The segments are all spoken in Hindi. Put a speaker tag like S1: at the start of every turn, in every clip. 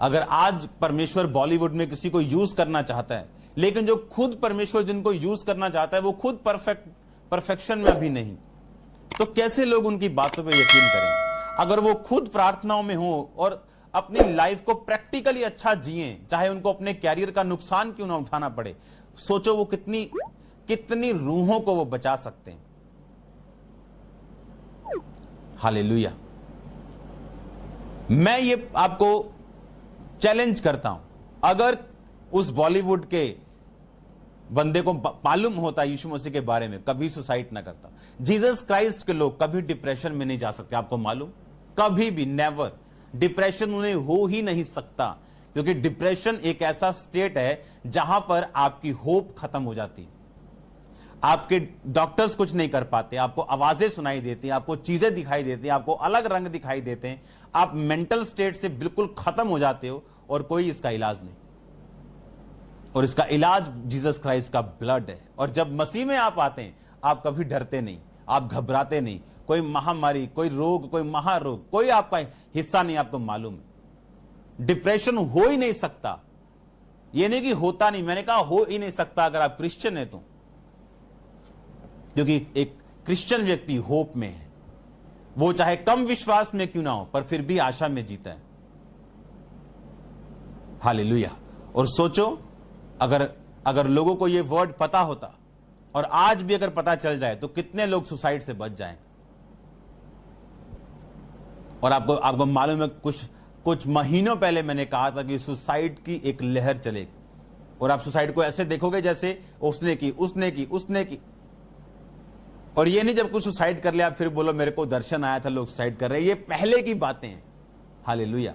S1: अगर आज परमेश्वर बॉलीवुड में किसी को यूज करना चाहता है, लेकिन जो खुद परमेश्वर जिनको यूज करना चाहता है वो खुद परफेक्शन में अभी नहीं, तो कैसे लोग उनकी बातों पे यकीन करें? अगर वो खुद प्रार्थनाओं में हो और अपनी लाइफ को प्रैक्टिकली अच्छा जिए, चाहे उनको अपने कैरियर का नुकसान क्यों ना उठाना पड़े, सोचो वो कितनी रूहों को वो बचा सकते हैं। हालेलुया। मैं ये आपको चैलेंज करता हूं, अगर उस बॉलीवुड के बंदे को मालूम होता यीशु मसीह के बारे में, कभी सुसाइड ना करता। जीसस क्राइस्ट के लोग कभी डिप्रेशन में नहीं जा सकते, आपको मालूम? कभी भी, नेवर। डिप्रेशन उन्हें हो ही नहीं सकता, क्योंकि डिप्रेशन एक ऐसा स्टेट है जहां पर आपकी होप खत्म हो जाती है। आपके डॉक्टर्स कुछ नहीं कर पाते, आपको आवाजें सुनाई देती हैं, आपको चीजें दिखाई देती हैं, आपको अलग रंग दिखाई देते हैं, आप मेंटल स्टेट से बिल्कुल खत्म हो जाते हो और कोई इसका इलाज नहीं। और इसका इलाज जीसस क्राइस्ट का ब्लड है। और जब मसीह में आप आते हैं, आप कभी डरते नहीं, आप घबराते नहीं। कोई महामारी, कोई रोग, कोई महारोग, कोई आपका हिस्सा नहीं, आपको मालूम है। डिप्रेशन हो ही नहीं सकता। यह नहीं कि होता नहीं, मैंने कहा हो ही नहीं सकता अगर आप क्रिश्चियन है तो, क्योंकि एक क्रिश्चियन व्यक्ति होप में है। वो चाहे कम विश्वास में क्यों ना हो, पर फिर भी आशा में जीता है। हालेलुया। और सोचो, अगर लोगों को यह वर्ड पता होता और आज भी अगर पता चल जाए तो कितने लोग सुसाइड से बच जाएं। और आपको मालूम है, कुछ महीनों पहले मैंने कहा था कि सुसाइड की एक लहर चलेगी, और आप सुसाइड को ऐसे देखोगे जैसे उसने की। और ये नहीं जब कुछ सुसाइड कर लिया फिर बोलो मेरे को दर्शन आया था लोग सुसाइड कर रहे हैं, ये पहले की बातें हैं। हालेलुया।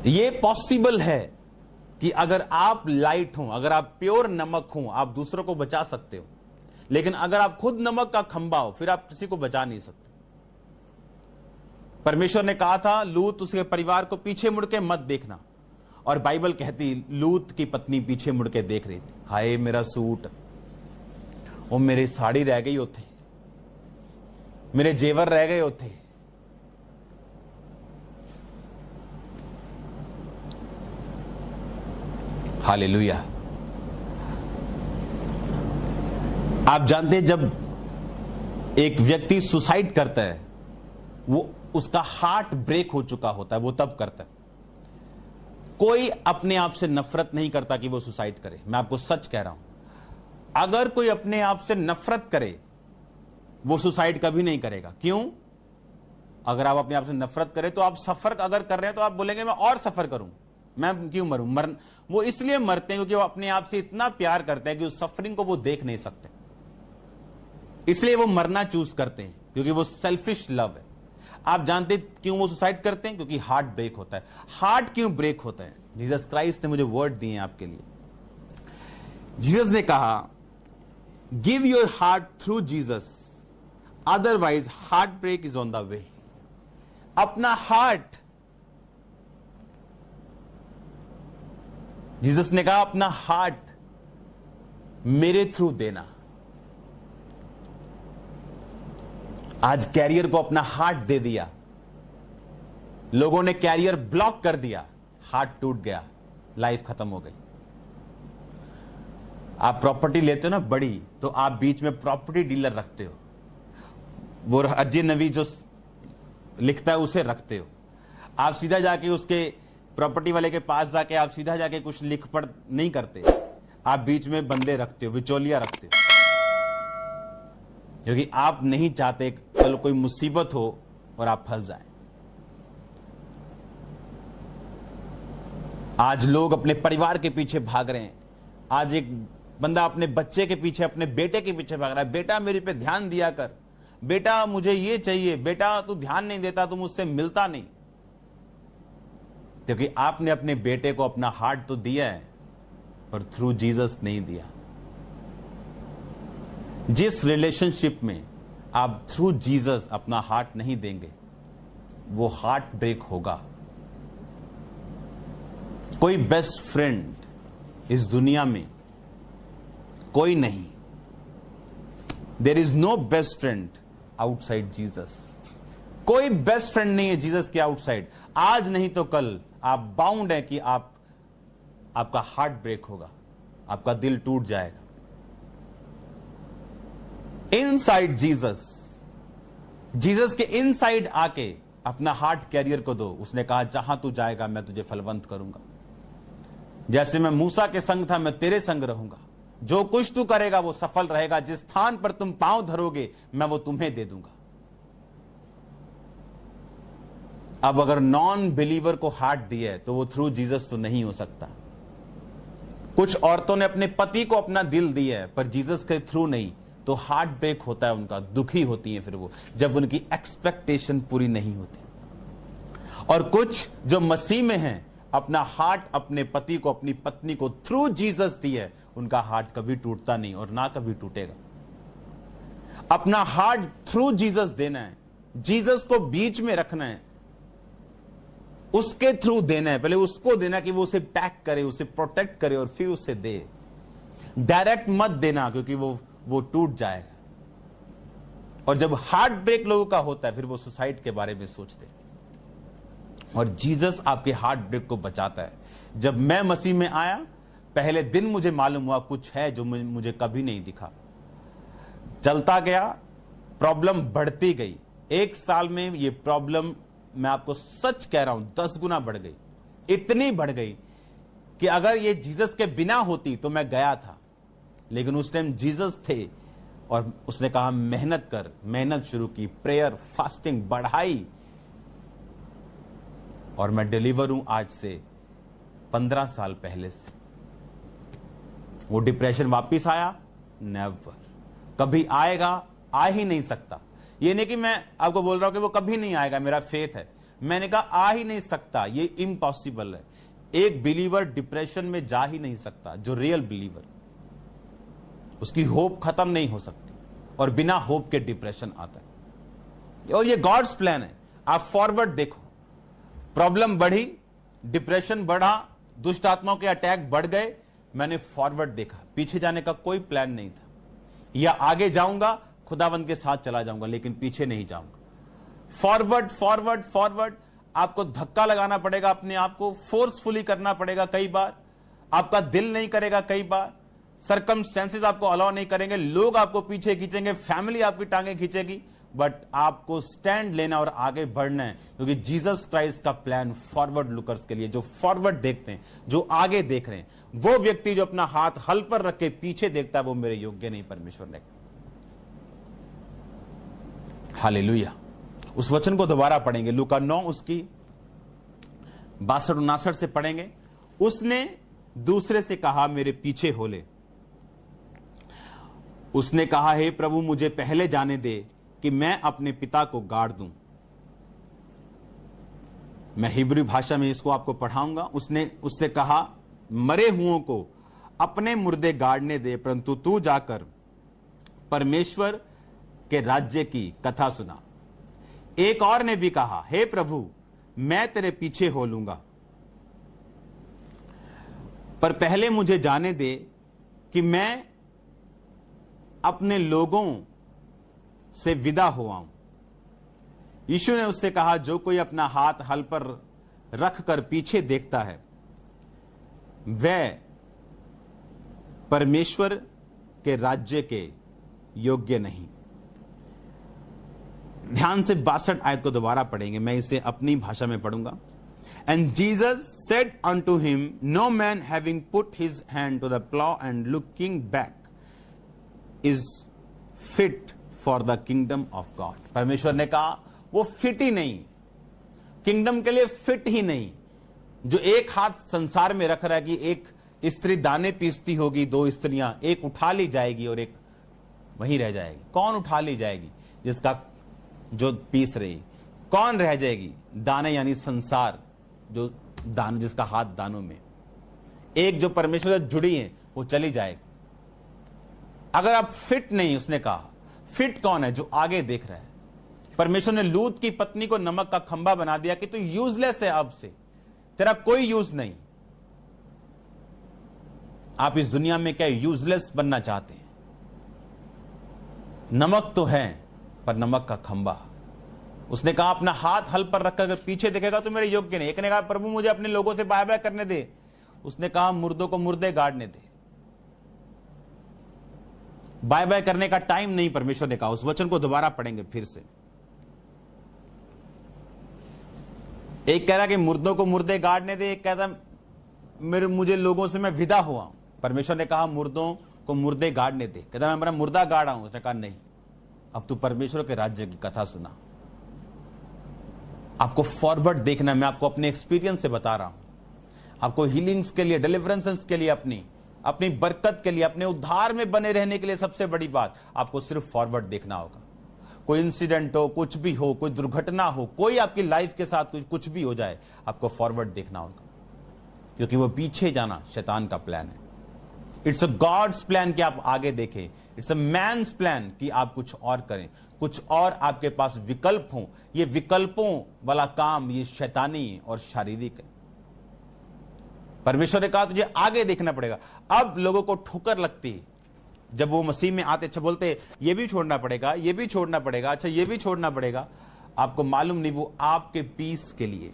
S1: ये पॉसिबल है कि अगर आप लाइट हो, अगर आप प्योर नमक हो, आप दूसरों को बचा सकते हो। लेकिन अगर आप खुद नमक का खंबा हो, फिर आप किसी को बचा नहीं सकते। परमेश्वर ने कहा था लूत उसके परिवार को पीछे मुड़ के मत देखना, और बाइबल कहती लूत की पत्नी पीछे मुड़ के देख रही थी। हाय मेरा सूट, वो मेरी साड़ी रह गई होते, मेरे जेवर रह गए होते। हालेलुया। आप जानते हैं जब एक व्यक्ति सुसाइड करता है, वो उसका हार्ट ब्रेक हो चुका होता है, वो तब करता है। कोई अपने आप से नफरत नहीं करता कि वो सुसाइड करे। मैं आपको सच कह रहा हूं, अगर कोई अपने आप से नफरत करे वो सुसाइड कभी नहीं करेगा। क्यों? अगर आप अपने आप से नफरत करें तो आप सफर अगर कर रहे हैं तो आप बोलेंगे मैं और सफर करूं, मैं क्यों मरूं। वो इसलिए मरते हैं क्योंकि वो अपने आप से इतना प्यार करते हैं कि उस सफरिंग को वो देख नहीं सकते, इसलिए वो मरना चूज करते हैं, क्योंकि वो सेल्फिश लव है। आप जानते क्यों वो सुसाइड करते हैं? क्योंकि हार्ट ब्रेक होता है। हार्ट क्यों ब्रेक होता है? जीसस क्राइस्ट ने मुझे वर्ड दिए हैं आपके लिए। जीसस ने कहा give your heart through Jesus, otherwise heart break is on the way. अपना हार्ट, जीसस ने कहा अपना हार्ट मेरे थ्रू देना। आज कैरियर को अपना हार्ट दे दिया, लोगों ने कैरियर ब्लॉक कर दिया, हार्ट टूट गया, लाइफ खत्म हो गई। आप प्रॉपर्टी लेते हो ना बड़ी, तो आप बीच में प्रॉपर्टी डीलर रखते हो, वो अजय नवी जो लिखता है उसे रखते हो। आप सीधा जाके उसके प्रॉपर्टी वाले के पास जाके आप सीधा जाके कुछ लिख पढ़ नहीं करते, आप बीच में बंदे रखते हो, बिचौलिया रखते हो, क्योंकि आप नहीं चाहते कल कोई मुसीबत हो और आप फंस जाएं। आज लोग अपने परिवार के पीछे भाग रहे हैं। आज एक बंदा अपने बच्चे के पीछे, अपने बेटे के पीछे भाग रहा है, बेटा मेरे पे ध्यान दिया कर, बेटा मुझे ये चाहिए, बेटा तू ध्यान नहीं देता, तू मुझसे मिलता नहीं। क्योंकि आपने अपने बेटे को अपना हार्ट तो दिया है, पर थ्रू जीसस नहीं दिया। जिस रिलेशनशिप में आप थ्रू जीसस अपना हार्ट नहीं देंगे, वो हार्ट ब्रेक होगा। कोई बेस्ट फ्रेंड इस दुनिया में कोई नहीं। There is no best friend outside Jesus. कोई बेस्ट फ्रेंड नहीं है जीसस के आउटसाइड। आज नहीं तो कल आप बाउंड है कि आपका हार्ट ब्रेक होगा, आपका दिल टूट जाएगा। इनसाइड जीसस के इनसाइड आके अपना हार्ट कैरियर को दो। उसने कहा जहां तू जाएगा मैं तुझे फलवंत करूंगा। जैसे मैं मूसा के संग था मैं तेरे संग रहूंगा। जो कुछ तू करेगा वो सफल रहेगा। जिस स्थान पर तुम पांव धरोगे मैं वो तुम्हें दे दूंगा। अब अगर नॉन बिलीवर को हार्ट दिया है तो वो थ्रू जीसस तो नहीं हो सकता। कुछ औरतों ने अपने पति को अपना दिल दिया है पर जीसस के थ्रू नहीं, तो हार्ट ब्रेक होता है उनका, दुखी होती है फिर वो, जब उनकी एक्सपेक्टेशन पूरी नहीं होती। और कुछ जो मसीह में हैं, अपना हार्ट अपने पति को, अपनी पत्नी को थ्रू जीसस दिया है, उनका हार्ट कभी टूटता नहीं और ना कभी टूटेगा। अपना हार्ट थ्रू जीसस देना है, जीसस को बीच में रखना है, उसके थ्रू देना है। पहले उसको देना कि वो उसे पैक करे, उसे प्रोटेक्ट करे और फिर उसे दे। डायरेक्ट मत देना क्योंकि वो टूट जाएगा। और जब हार्ट ब्रेक लोगों का होता है फिर वो सुसाइड के बारे में सोचते हैं। और जीसस आपके हार्ट ब्रेक को बचाता है। जब मैं मसीह में आया पहले दिन मुझे मालूम हुआ कुछ है जो मुझे कभी नहीं दिखा। चलता गया, प्रॉब्लम बढ़ती गई। 1 साल में ये प्रॉब्लम, मैं आपको सच कह रहा हूं, 10 गुना बढ़ गई। इतनी बढ़ गई कि अगर ये जीसस के बिना होती तो मैं गया था। लेकिन उस टाइम जीसस थे और उसने कहा मेहनत कर। मेहनत शुरू की, प्रेयर, फास्टिंग बढ़ाई और मैं डिलीवर हूं आज से 15 साल पहले से। वो डिप्रेशन वापिस आया? नेवर। कभी आएगा? आ ही नहीं सकता। ये नहीं कि मैं आपको बोल रहा हूं कि वो कभी नहीं आएगा, मेरा फेथ है। मैंने कहा आ ही नहीं सकता, ये इम्पॉसिबल है। एक बिलीवर डिप्रेशन में जा ही नहीं सकता। जो रियल बिलीवर, उसकी होप खत्म नहीं हो सकती और बिना होप के डिप्रेशन आता है। और ये गॉड्स प्लान है। आप फॉरवर्ड देखो, प्रॉब्लम बढ़ी, डिप्रेशन बढ़ा, दुष्ट आत्माओं के अटैक बढ़ गए, मैंने फॉरवर्ड देखा। पीछे जाने का कोई प्लान नहीं था। या आगे जाऊंगा, खुदावंद के साथ चला जाऊंगा, लेकिन पीछे नहीं जाऊंगा। Forward forward forward. आपको धक्का लगाना पड़ेगा, अपने आप को फोर्सफुली करना पड़ेगा कई बार। आपका दिल नहीं करेगा कई बार, सरकमस्टेंसेस आपको अलाउ नहीं करेंगे, लोग आपको पीछे खींचेंगे, फैमिली आपकी टांगे खींचेगी, बट आपको स्टैंड लेना और आगे बढ़ना है। क्योंकि जीसस क्राइस्ट का प्लान फॉरवर्ड लुकर्स के लिए, जो फॉरवर्ड देखते हैं, जो आगे देख रहे हैं। वो व्यक्ति जो अपना हाथ हल पर रख के पीछे देखता है, वो मेरे योग्य नहीं, परमेश्वर ने। हालेलुया। उस वचन को दोबारा पढ़ेंगे, लूका 9 उसकी 62-59 से पढ़ेंगे। उसने दूसरे से कहा मेरे पीछे हो ले। उसने कहा हे प्रभु मुझे पहले जाने दे कि मैं अपने पिता को गाड़ दूं। मैं हिब्रू भाषा में इसको आपको पढ़ाऊंगा। उसने उससे कहा मरे हुओं को अपने मुर्दे गाड़ने दे, परंतु तू जाकर परमेश्वर के राज्य की कथा सुना। एक और ने भी कहा हे प्रभु मैं तेरे पीछे हो लूंगा, पर पहले मुझे जाने दे कि मैं अपने लोगों से विदा हो आऊं। यीशु ने उससे कहा जो कोई अपना हाथ हल पर रख कर पीछे देखता है वह परमेश्वर के राज्य के योग्य नहीं। ध्यान से 62 आयत को दोबारा पढ़ेंगे, मैं इसे अपनी भाषा में पढ़ूंगा। And Jesus said unto him, No man having put his hand to the plow and looking back is fit for the kingdom of God. परमेश्वर ने कहा वो फिट ही नहीं, किंगडम के लिए फिट ही नहीं। जो एक हाथ संसार में रख रहा है कि एक स्त्री दाने पीसती होगी, 2 स्त्रियां, एक उठा ली जाएगी और एक वहीं रह जाएगी। कौन उठा ली जाएगी? जिसका जो पीस रही। कौन रह जाएगी? दाने यानी संसार, जो दान, जिसका हाथ दानों में। एक जो परमेश्वर से जुड़ी है वो चली जाएगी। अगर आप फिट नहीं, उसने कहा फिट कौन है? जो आगे देख रहा है। परमेश्वर ने लूत की पत्नी को नमक का खंभा बना दिया कि तू यूजलेस है, अब से तेरा कोई यूज नहीं। आप इस दुनिया में क्या यूजलेस बनना चाहते हैं? नमक तो है पर नमक का खंभा। उसने कहा अपना हाथ हल पर रखकर अगर पीछे देखेगा तो मेरे योग्य नहीं। एक ने कहा प्रभु मुझे अपने लोगों से बाय बाय करने दे। उसने कहा मुर्दों को मुर्दे गाड़ने दे। बाय बाय करने का टाइम नहीं, परमेश्वर ने कहा। उस वचन को दोबारा पढ़ेंगे फिर से। एक कह रहा कि मुर्दों को मुर्दे गाड़ने दे, एक कहता मुझे लोगों से मैं विदा हुआ हूं। परमेश्वर ने कहा मुर्दों को मुर्दे गाड़ने दे। कहता मैं मेरा मुर्दा गाड़ा हूं। उसने कहा नहीं, अब तू परमेश्वर के राज्य की कथा सुना। आपको फॉरवर्ड देखना, मैं आपको अपने एक्सपीरियंस से बता रहा हूं। आपको हीलिंग्स के लिए, डिलीवरेंसेस के लिए, अपनी बरकत के लिए, अपने उद्धार में बने रहने के लिए सबसे बड़ी बात, आपको सिर्फ फॉरवर्ड देखना होगा। कोई इंसिडेंट हो, कुछ भी हो, कोई दुर्घटना हो, कोई आपकी लाइफ के साथ कुछ भी हो जाए, आपको फॉरवर्ड देखना होगा, क्योंकि वो पीछे जाना शैतान का प्लान है। इट्स अ गॉड्स प्लान कि आप आगे देखें। इट्स अ मैन्स प्लान कि आप कुछ और करें, कुछ और आपके पास विकल्प हो। ये विकल्पों वाला काम ये शैतानी और शारीरिक है। परमेश्वर ने कहा तुझे आगे देखना पड़ेगा। अब लोगों को ठोकर लगती है जब वो मसीह में आते, अच्छा बोलते ये भी छोड़ना पड़ेगा, ये भी छोड़ना पड़ेगा, अच्छा ये भी छोड़ना पड़ेगा। आपको मालूम नहीं, वो आपके पीस के लिए,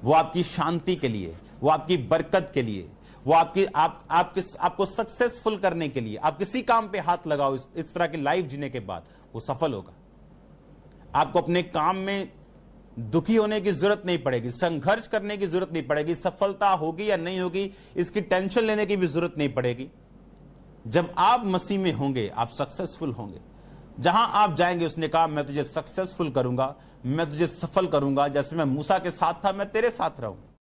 S1: वो आपकी शांति के लिए, वो आपकी बरकत के लिए, वो आपको सक्सेसफुल करने के लिए। आप किसी काम पे हाथ लगाओ इस तरह की लाइफ जीने के बाद, वो सफल होगा। आपको अपने काम में दुखी होने की जरूरत नहीं पड़ेगी, संघर्ष करने की जरूरत नहीं पड़ेगी, सफलता होगी या नहीं होगी इसकी टेंशन लेने की भी जरूरत नहीं पड़ेगी। जब आप मसीह में होंगे आप सक्सेसफुल होंगे। जहां आप जाएंगे, उसने कहा मैं तुझे सक्सेसफुल करूंगा, मैं तुझे सफल करूंगा। जैसे मैं मूसा के साथ था, मैं तेरे साथ रहूंगा।